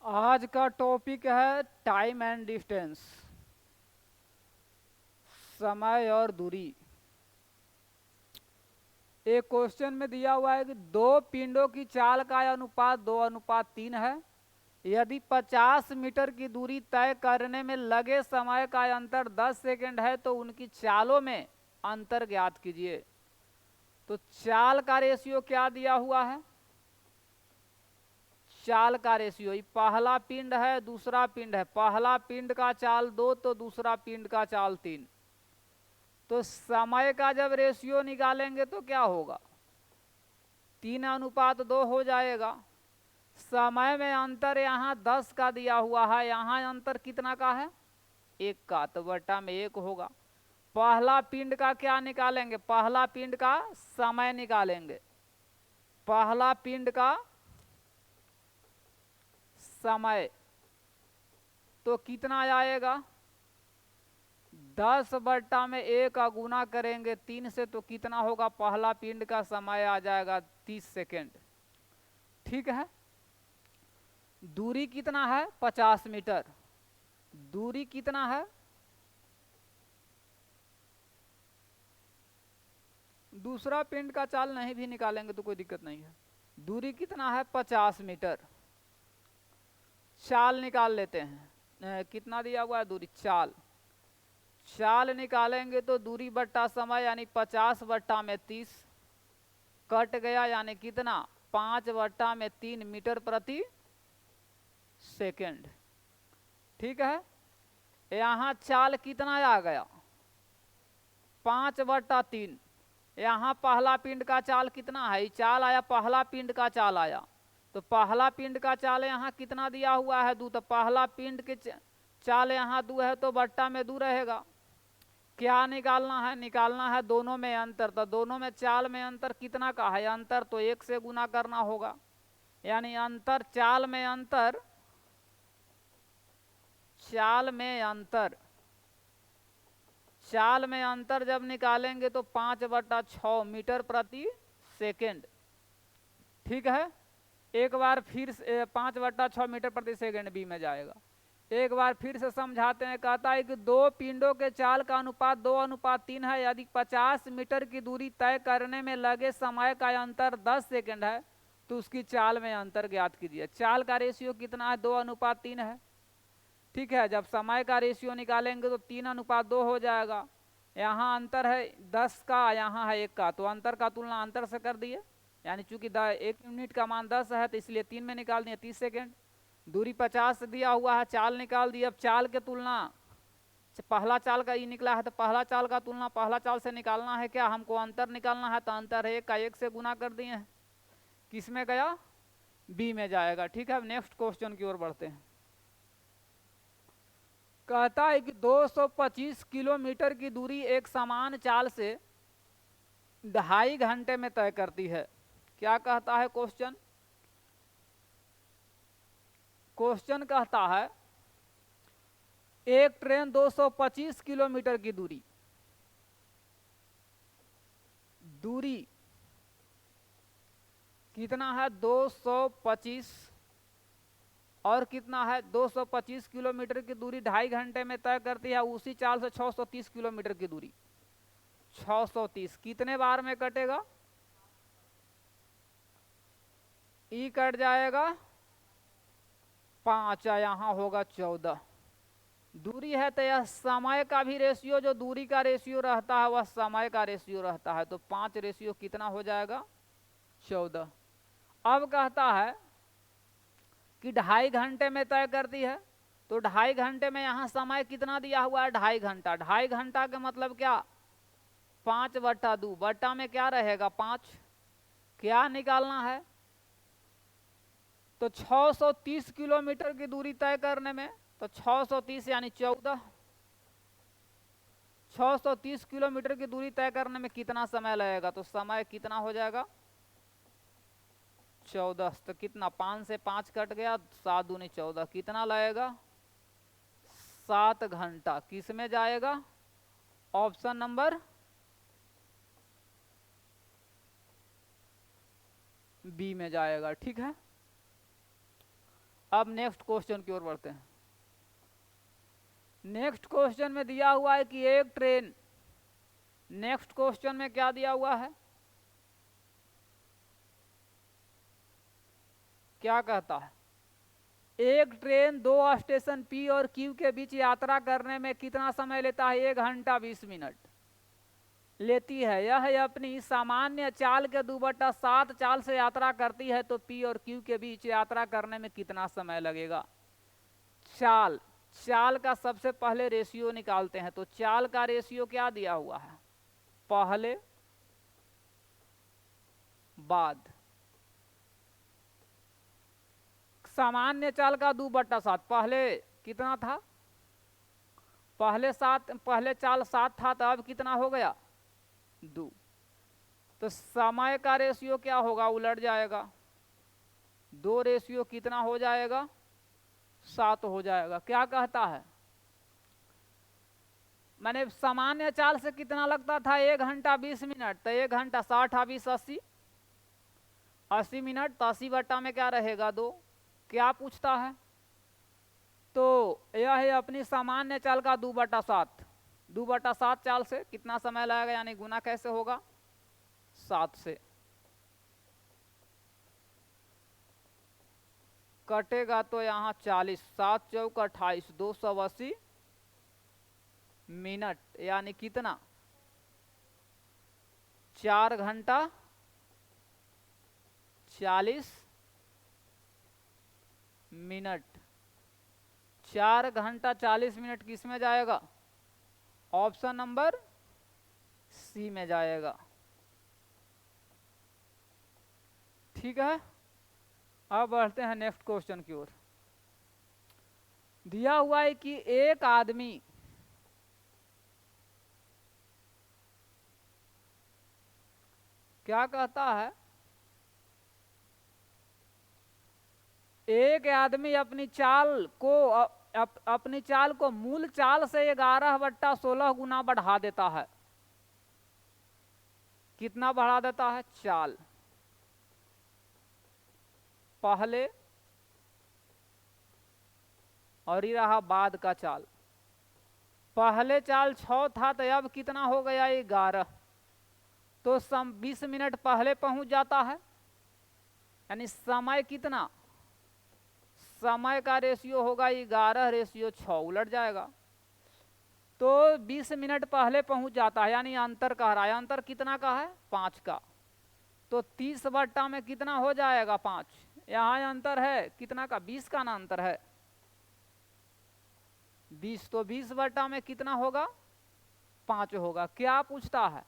आज का टॉपिक है टाइम एंड डिस्टेंस, समय और दूरी। एक क्वेश्चन में दिया हुआ है कि दो पिंडों की चाल का अनुपात 2:3 है। यदि 50 मीटर की दूरी तय करने में लगे समय का अंतर 10 सेकंड है तो उनकी चालों में अंतर ज्ञात कीजिए। तो चाल का रेशियो क्या दिया हुआ है? चाल का रेशियो, पहला पिंड है दूसरा पिंड है, पहला पिंड का चाल 2 तो दूसरा पिंड का चाल 3। तो समय का जब रेशियो निकालेंगे तो क्या होगा? 3:2 हो जाएगा। समय में अंतर यहाँ 10 का दिया हुआ है, यहाँ अंतर कितना का है? 1 का, तो बटा में 1 होगा। पहला पिंड का क्या निकालेंगे? पहला पिंड का समय निकालेंगे। पहला पिंड का समय तो कितना आएगा? 10/1 का गुना करेंगे 3 से तो कितना होगा? पहला पिंड का समय आ जाएगा 30 सेकेंड। ठीक है। दूरी कितना है? 50 मीटर। दूरी कितना है? दूसरा पिंड का चाल नहीं भी निकालेंगे तो कोई दिक्कत नहीं है। दूरी कितना है? 50 मीटर। चाल निकाल लेते हैं। कितना दिया हुआ है दूरी? चाल। चाल निकालेंगे तो दूरी बट्टा समय यानी 50/30 कट गया, यानी कितना? 5/3 मीटर प्रति सेकेंड। ठीक है। यहाँ चाल कितना आ गया? 5/3। यहाँ पहला पिंड का चाल कितना है? चाल आया, पहला पिंड का चाल आया, तो पहला पिंड का चाल यहाँ कितना दिया हुआ है? 2। तो पहला पिंड के चाल यहाँ 2 है तो बट्टा में 2 रहेगा। क्या निकालना है? निकालना है दोनों में अंतर। तो दोनों में चाल में अंतर कितना का है? अंतर तो 1 से गुना करना होगा, यानी अंतर, चाल में अंतर, चाल में अंतर, चाल में अंतर जब निकालेंगे तो 5/6 मीटर प्रति सेकेंड। ठीक है। एक बार फिर 5/6 मीटर प्रति सेकेंड बी में जाएगा। एक बार फिर से समझाते हैं। कहता है कि दो पिंडों के चाल का अनुपात 2:3 है। यदि 50 मीटर की दूरी तय करने में लगे समय का अंतर 10 सेकेंड है तो उसकी चाल में अंतर ज्ञात कीजिए। चाल का रेशियो कितना है? 2:3 है। ठीक है। जब समय का रेशियो निकालेंगे तो 3:2 हो जाएगा। यहाँ अंतर है 10 का, यहाँ है 1 का, तो अंतर का तुलना अंतर से कर दिए, यानी चूंकि 1 यूनिट का मान 10 है तो इसलिए 3 में निकाल दिए 30 सेकेंड। दूरी 50 दिया हुआ है, चाल निकाल दी। अब चाल के तुलना, पहला चाल का ये निकला है तो पहला चाल का तुलना पहला चाल से निकालना है। क्या हमको अंतर निकालना है? तो अंतर है 1 का, 1 से गुना कर दिए हैं। किस में गया? बी में जाएगा। ठीक है। अब नेक्स्ट क्वेश्चन की ओर बढ़ते हैं। कहता है कि 225 किलोमीटर की दूरी एक समान चाल से 2.5 घंटे में तय करती है। क्या कहता है क्वेश्चन? क्वेश्चन कहता है एक ट्रेन 225 किलोमीटर की दूरी कितना है? 225 और कितना है? 225 किलोमीटर की दूरी 2.5 घंटे में तय करती है। उसी चाल से 630 किलोमीटर की दूरी, 630 कितने बार में कटेगा? ई कट जाएगा 5, यहाँ होगा 14। दूरी है तो यह समय का भी रेशियो, जो दूरी का रेशियो रहता है वह समय का रेशियो रहता है, तो 5 रेशियो कितना हो जाएगा? 14। अब कहता है कि 2.5 घंटे में तय करती है, तो 2.5 घंटे में यहाँ समय कितना दिया हुआ है? 2.5 घंटा। 2.5 घंटा का मतलब क्या? 5/2, बट्टा में क्या रहेगा? 5। क्या निकालना है? तो 630 किलोमीटर की दूरी तय करने में, तो 630 यानी 14, 630 किलोमीटर की दूरी तय करने में कितना समय लगेगा? तो समय कितना हो जाएगा? 14। तो कितना? 5 से 5 कट गया, 7 दूनी 14, कितना लगेगा? 7 घंटा। किस में जाएगा? ऑप्शन नंबर बी में जाएगा। ठीक है। अब नेक्स्ट क्वेश्चन की ओर बढ़ते हैं। नेक्स्ट क्वेश्चन में दिया हुआ है कि एक ट्रेन, नेक्स्ट क्वेश्चन में क्या दिया हुआ है, क्या कहता है, एक ट्रेन दो स्टेशन पी और क्यू के बीच यात्रा करने में कितना समय लेता है? 1 घंटा 20 मिनट लेती है। यह अपनी सामान्य चाल के 2/7 चाल से यात्रा करती है, तो पी और क्यू के बीच यात्रा करने में कितना समय लगेगा? चाल, चाल का सबसे पहले रेशियो निकालते हैं। तो चाल का रेशियो क्या दिया हुआ है? पहले बाद। सामान्य चाल का 2/7, पहले कितना था? पहले चाल 7 था, तो अब कितना हो गया? 2। तो समय का रेशियो क्या होगा? उलट जाएगा। 2 रेशियो कितना हो जाएगा? 7 हो जाएगा। क्या कहता है? मैंने सामान्य चाल से कितना लगता था? 1 घंटा 20 मिनट, तो 1 घंटा 60 20 80, 80 मिनट, तो 80 बट्टा में क्या रहेगा? 2। क्या पूछता है? तो यह है अपनी सामान्य चाल का 2/7। 2/7 चाल से कितना समय लगेगा, यानी गुना कैसे होगा? 7 से। कटेगा तो यहाँ 40, 7 चौक 28, 280 मिनट, यानी कितना? 4 घंटा 40 मिनट। 4 घंटा 40 मिनट किस में जाएगा? ऑप्शन नंबर सी में जाएगा। ठीक है, अब बढ़ते हैं नेक्स्ट क्वेश्चन की ओर। दिया हुआ है कि एक आदमी क्या कहता है, एक आदमी अपनी चाल को मूल चाल से 11/16 गुना बढ़ा देता है। कितना बढ़ा देता है? चाल। पहले और ये रहा बाद का चाल। पहले चाल 6 था, तो अब कितना हो गया? 11। तो 20 मिनट पहले पहुंच जाता है, यानी समय कितना? समय का रेशियो होगा 11/6, उलट जाएगा। तो 20 मिनट पहले पहुंच जाता है, यानी अंतर कह रहा है। अंतर कितना का है? 5 का। तो 30 बट्टा में कितना हो जाएगा? 5। यहाँ अंतर है कितना का? 20 का ना अंतर है? 20, तो 20 बट्टा में कितना होगा? 5 होगा। क्या पूछता है?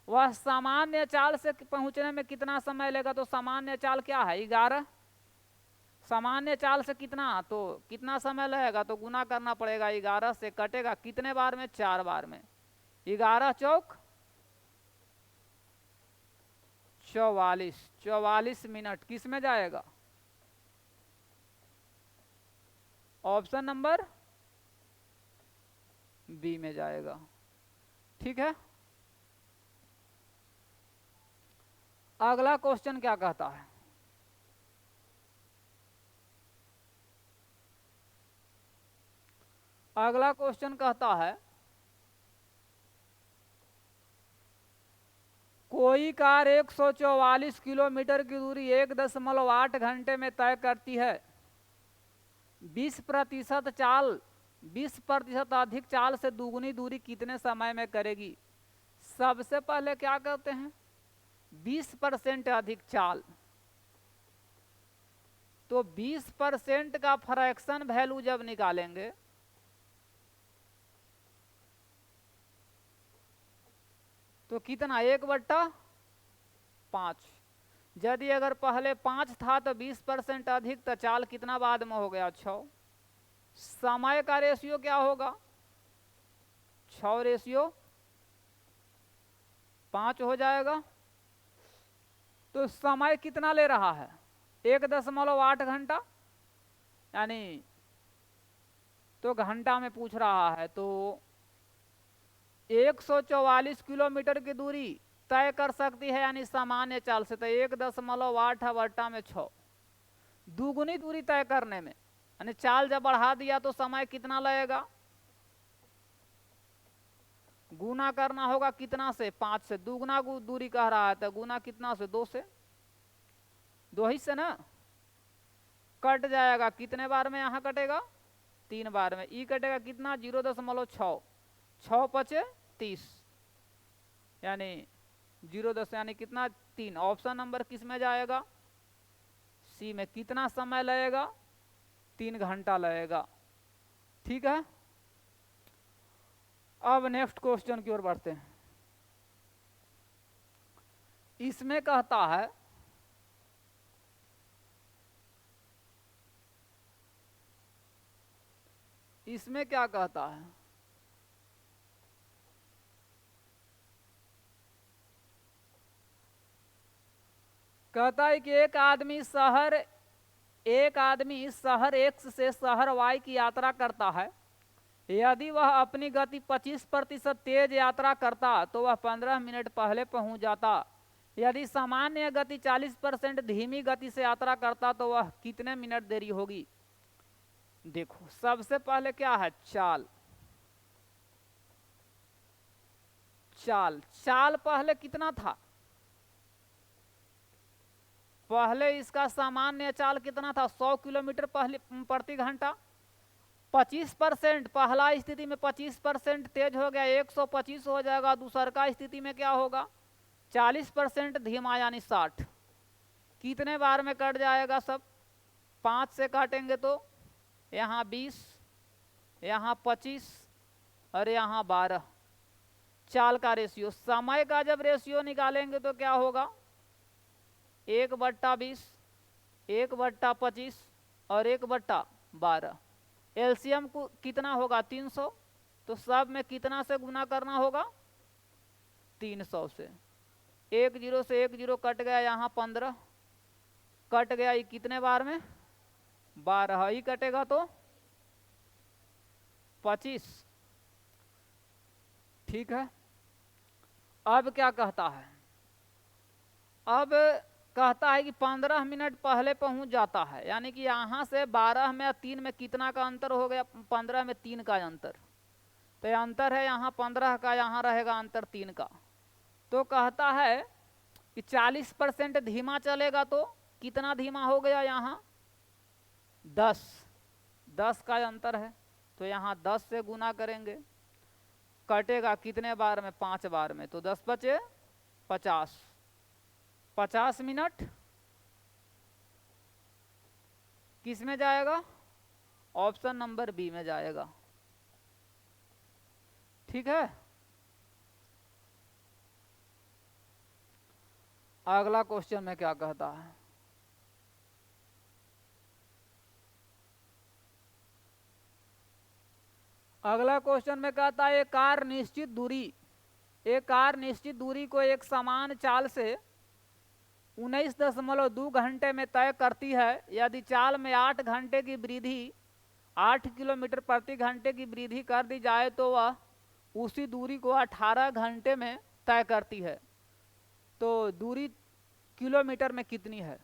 वह सामान्य चाल से पहुंचने में कितना समय लेगा? तो सामान्य चाल क्या है? 11। सामान्य चाल से कितना, तो कितना समय लगेगा? तो गुना करना पड़ेगा। 11 से कटेगा कितने बार में? 4 बार में। 11 चौक 44, 44 मिनट किस में जाएगा? ऑप्शन नंबर बी में जाएगा। ठीक है, अगला क्वेश्चन क्या कहता है? अगला क्वेश्चन कहता है, कोई कार 144 किलोमीटर की दूरी 1.8 घंटे में तय करती है। 20% अधिक चाल से दुगुनी दूरी कितने समय में करेगी? सबसे पहले क्या करते हैं? 20% अधिक चाल, तो 20% का फ्रैक्शन वैल्यू जब निकालेंगे तो कितना? 1/5। यदि अगर पहले 5 था तो 20% अधिक, तो चाल कितना बाद में हो गया? 6। समय का रेशियो क्या होगा? 6/5 हो जाएगा। तो समय कितना ले रहा है? 1.8 घंटा, यानी तो घंटा में पूछ रहा है। तो 144 किलोमीटर की दूरी तय कर सकती है, यानी सामान्य चाल से, तो 1.8 बट्टा में 6, दुगुनी दूरी तय करने में यानी चाल जब बढ़ा दिया तो समय कितना लगेगा, गुना करना होगा कितना से, 5 से। दुगुना दूरी कह रहा है तो गुना कितना से, 2 से, 2 ही से ना। कट जाएगा कितने बार में, यहाँ कटेगा 3 बार में। ई कटेगा कितना, 0.6, 6 पचे 30, यानी 0.10 यानी कितना, 3। ऑप्शन नंबर किस में जाएगा, सी में। कितना समय लगेगा, 3 घंटा लगेगा। ठीक है, अब नेक्स्ट क्वेश्चन की ओर बढ़ते हैं। इसमें कहता है इसमें क्या कहता है, कहता है कि एक आदमी शहर X से शहर Y की यात्रा करता है। यदि वह अपनी गति 25% तेज यात्रा करता तो वह 15 मिनट पहले पहुंच जाता। यदि सामान्य गति 40% धीमी गति से यात्रा करता तो वह कितने मिनट देरी होगी। देखो सबसे पहले क्या है, चाल। चाल पहले कितना था, पहले इसका सामान्य चाल कितना था, 100 किलोमीटर प्रति घंटा। 25% पहला स्थिति में 25% तेज हो गया, 125 हो जाएगा। दूसर का स्थिति में क्या होगा, 40% धीमा यानी 60। कितने बार में कट जाएगा सब, 5 से काटेंगे तो यहाँ 20, यहाँ 25 और यहाँ 12। चाल का रेशियो, समय का जब रेशियो निकालेंगे तो क्या होगा, 1/20, 1/25 और 1/12। एलसीएम को कितना होगा, 300। तो सब में कितना से गुना करना होगा, 300 से। 1 0 से 1 0 कट गया, यहाँ 15 कट गया। ये कितने बार में, 12 ही कटेगा तो 25। ठीक है, अब क्या कहता है, अब कहता है कि 15 मिनट पहले पहुंच जाता है। यानी कि यहाँ से 12 में 3 में कितना का अंतर हो गया, 15 में 3 का अंतर। तो अंतर है यहाँ 15 का, यहाँ रहेगा अंतर 3 का। तो कहता है कि 40% धीमा चलेगा तो कितना धीमा हो गया, यहाँ 10 का अंतर है। तो यहाँ 10 से गुना करेंगे, कटेगा कितने बार में, 5 बार में। तो 10 बचे 50, 50 मिनट किस में जाएगा, ऑप्शन नंबर बी में जाएगा। ठीक है, अगला क्वेश्चन में क्या कहता है, अगला क्वेश्चन में कहता है एक कार निश्चित दूरी को एक समान चाल से 19.2 घंटे में तय करती है। यदि चाल में 8 घंटे की वृद्धि 8 किलोमीटर प्रति घंटे की वृद्धि कर दी जाए तो वह उसी दूरी को 18 घंटे में तय करती है। तो दूरी किलोमीटर में कितनी है,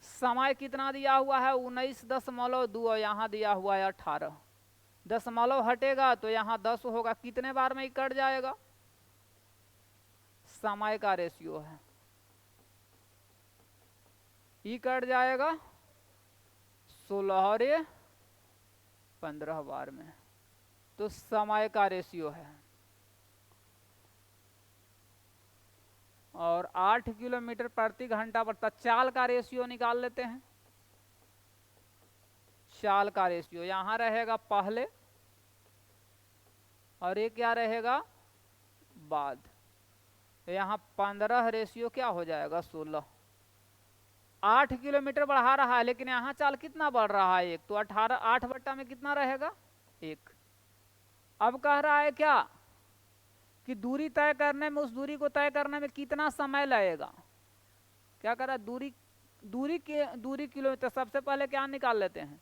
समय कितना दिया हुआ है, 19.2 और यहाँ दिया हुआ है 18। दशमलव हटेगा तो यहाँ 10 होगा। कितने बार में कट जाएगा, समय का रेशियो है, ई कट जाएगा 16 और 15 बार में। तो समय का रेशियो है। और 8 किलोमीटर प्रति घंटा बढ़ता, चाल का रेशियो निकाल लेते हैं। चाल का रेशियो यहाँ रहेगा पहले और ये क्या रहेगा बाद। यहाँ 15 रेशियो क्या हो जाएगा 16। 8 किलोमीटर बढ़ा रहा है लेकिन यहाँ चाल कितना बढ़ रहा है 1, तो 18, 8 बट्टा में कितना रहेगा 1। अब कह रहा है क्या कि दूरी तय करने में, उस दूरी को तय करने में कितना समय लगेगा। क्या कर रहा है, दूरी किलोमीटर। सबसे पहले क्या निकाल लेते हैं,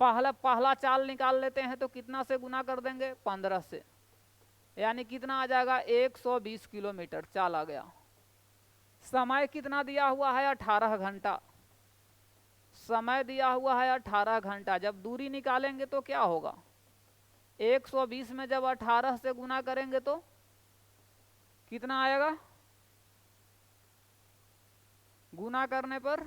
पहला चाल निकाल लेते हैं। तो कितना से गुना कर देंगे, 15 से, यानी कितना आ जाएगा 120 किलोमीटर चाल आ गया। समय कितना दिया हुआ है 18 घंटा। समय दिया हुआ है 18 घंटा। जब दूरी निकालेंगे तो क्या होगा, 120 में जब 18 से गुना करेंगे तो कितना आएगा, गुना करने पर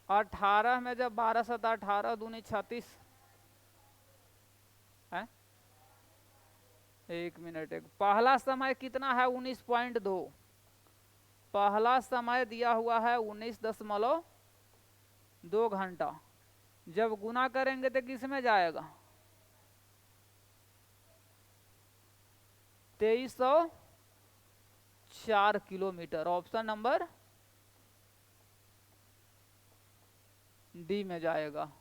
18 में जब 12 7 18 दूनी 36 है। 1 मिनट, एक पहला समय कितना है 19.2, पहला समय दिया हुआ है 19.2 घंटा। जब गुना करेंगे तो किस में जाएगा, 2304 किलोमीटर। ऑप्शन नंबर डी में जाएगा।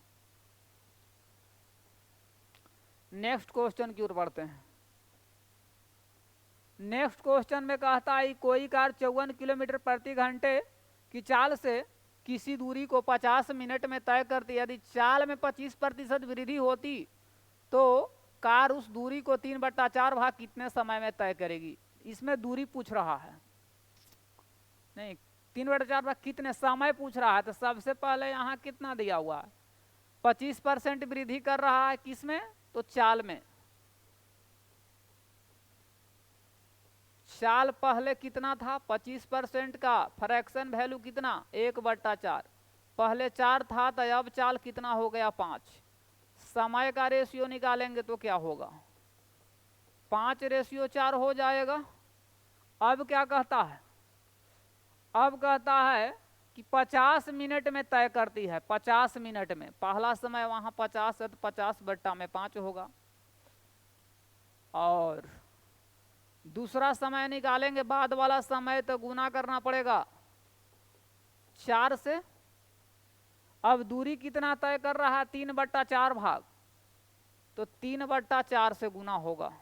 नेक्स्ट क्वेश्चन की ओर बढ़ते हैं। नेक्स्ट क्वेश्चन में कहता है कोई कार 54 किलोमीटर प्रति घंटे की चाल से किसी दूरी को 50 मिनट में तय करती है। यदि चाल में 25% वृद्धि होती तो कार उस दूरी को 3/4 भाग कितने समय में तय करेगी। इसमें दूरी पूछ रहा है, नहीं 3/4 भाग कितने समय पूछ रहा है। तो सबसे पहले यहाँ कितना दिया हुआ है, 25% वृद्धि कर रहा है किसमें, तो चाल में। चाल पहले कितना था 25% का फ्रैक्शन वैल्यू कितना 1/4, पहले 4 था तो अब चाल कितना हो गया 5। समय का रेशियो निकालेंगे तो क्या होगा 5/4 हो जाएगा। अब क्या कहता है, अब कहता है कि 50 मिनट में तय करती है। 50 मिनट में, पहला समय वहां 50 है तो 50/5 होगा। और दूसरा समय निकालेंगे बाद वाला समय, तो गुना करना पड़ेगा 4 से। अब दूरी कितना तय कर रहा है 3/4 भाग, तो 3/4 से गुना होगा,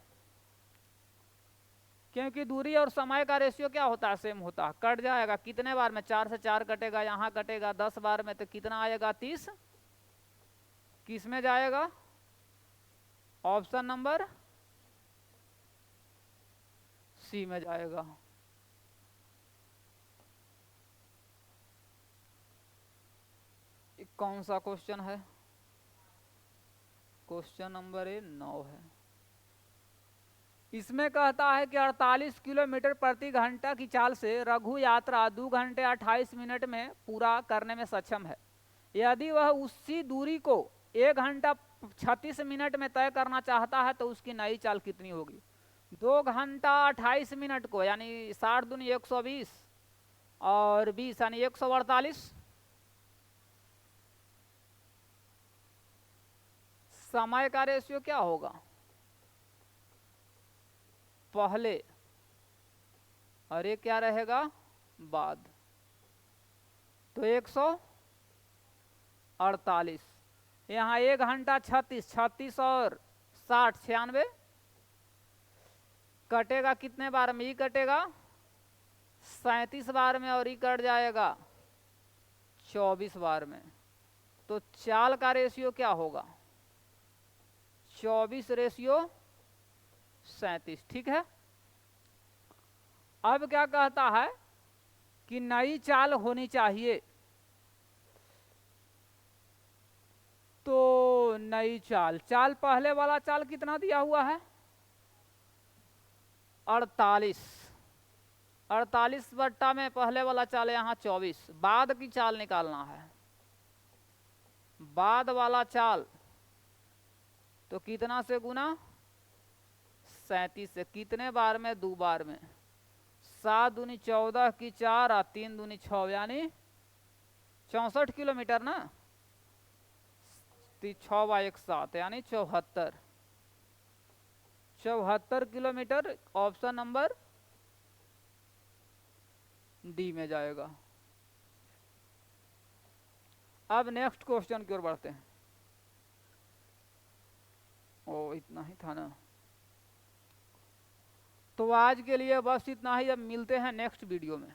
क्योंकि दूरी और समय का रेशियो क्या होता है, सेम होता है। कट जाएगा कितने बार में, 4 से 4 कटेगा, यहाँ कटेगा 10 बार में, तो कितना आएगा 30। किस में जाएगा, ऑप्शन नंबर सी में जाएगा। कौन सा क्वेश्चन है, क्वेश्चन नंबर 9 है। इसमें कहता है कि 48 किलोमीटर प्रति घंटा की चाल से रघु यात्रा 2 घंटे 28 मिनट में पूरा करने में सक्षम है। यदि वह उसी दूरी को 1 घंटा 36 मिनट में तय करना चाहता है तो उसकी नई चाल कितनी होगी। 2 घंटा 28 मिनट को यानी 60 दूनी 120 और 20 यानी 148। समय का रेशियो क्या होगा, पहले और ये क्या रहेगा बाद, तो 148। यहाँ 1 घंटा 36 और 60 96 कटेगा कितने बार में, ई कटेगा 37 बार में और ई कट जाएगा 24 बार में। तो चाल का रेशियो क्या होगा 24/37। ठीक है। अब क्या कहता है कि नई चाल होनी चाहिए, तो नई चाल, चाल पहले वाला चाल कितना दिया हुआ है 48, 48 बट्टा में पहले वाला चाल यहाँ 24। बाद की चाल निकालना है, बाद वाला चाल तो कितना से गुना 37 से, कितने बार में 2 बार में, 7 दूनी 14 की 4 और 3 दूनी 6 यानी 64 किलोमीटर ना, 6 × 1 7 यानी 74 किलोमीटर। ऑप्शन नंबर डी में जाएगा। अब नेक्स्ट क्वेश्चन की ओर बढ़ते हैं। ओ इतना ही था ना, तो आज के लिए बस इतना ही। अब मिलते हैं नेक्स्ट वीडियो में।